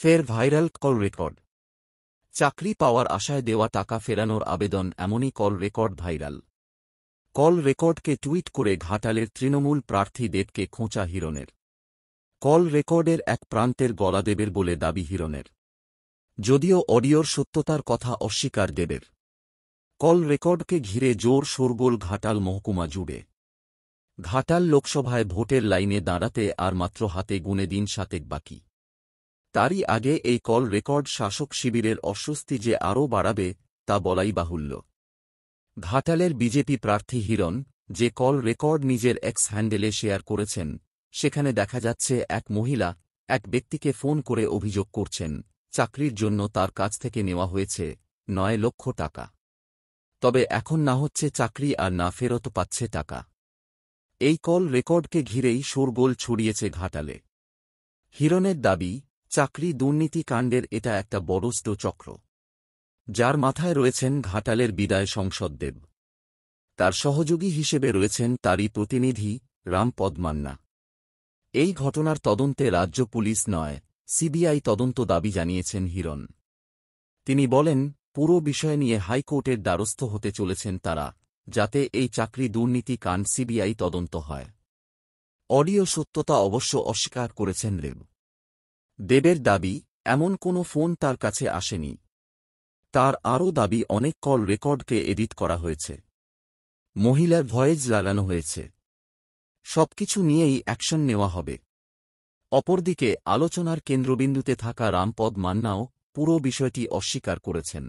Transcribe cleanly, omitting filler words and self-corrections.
ফের viral call record. চাকরি পাওয়ার আশায় দেওয়া টাকা ফেরানোর আবেদন, এমনই কল রেকর্ড ভাইরাল। কল রেকর্ডকে টুইট করে ঘাটালের তৃণমূল প্রার্থী দেবকে খোঁচা হিরণের। কল রেকর্ডের এক প্রান্তের গলা দেবের বলে দাবি হিরণের, যদিও অডিওর সত্যতার কথা অস্বীকার দেবের। কল রেকর্ডকে ঘিরে জোর শোরগোল ঘাটাল মহকুমা জুড়ে। ঘাটাল লোকসভায় ভোটের লাইনে দাঁড়াতে আর মাত্র হাতে গুনে দিন 7 বাকি। তারই আগে এই কল রেকর্ড শাসক শিবিরের অস্বস্তি যে আরও বাড়াবে তা বলাই বাহুল্য। ঘাটালের বিজেপি প্রার্থী হিরণ যে কল রেকর্ড নিজের এক্স হ্যান্ডেলে শেয়ার করেছেন, সেখানে দেখা যাচ্ছে এক মহিলা এক ব্যক্তিকে ফোন করে অভিযোগ করছেন চাকরির জন্য তার কাছ থেকে নেওয়া হয়েছে 9 লক্ষ টাকা। তবে এখন না হচ্ছে চাকরি আর না ফেরত পাচ্ছে টাকা। এই কল রেকর্ডকে ঘিরেই শোরগোল ছড়িয়েছে ঘাটালে। হিরণের দাবি, চাকরি দুর্নীতি কাণ্ডের এটা একটা বড়সড় চক্র, যার মাথায় রয়েছেন ঘাটালের বিদায় সংসদ দেব। তার সহযোগী হিসেবে রয়েছেন তারই প্রতিনিধি রামপদ মান্না। এই ঘটনার তদন্তে রাজ্য পুলিশ নয়, সিবিআই তদন্ত দাবি জানিয়েছেন হিরণ। তিনি বলেন, পুরো বিষয় নিয়ে হাইকোর্টের দ্বারস্থ হতে চলেছেন তারা, যাতে এই চাকরি দুর্নীতি কাণ্ড সিবিআই তদন্ত হয়। অডিও সত্যতা অবশ্য অস্বীকার করেছেন দেবের দাবি, এমন কোনো ফোন তার কাছে আসেনি। তার আরও দাবি, অনেক কল রেকর্ডকে এডিট করা হয়েছে, মহিলার ভয়েস লাগানো হয়েছে। সবকিছু নিয়েই অ্যাকশন নেওয়া হবে। অপরদিকে আলোচনার কেন্দ্রবিন্দুতে থাকা রামপদ মান্নাও পুরো বিষয়টি অস্বীকার করেছেন।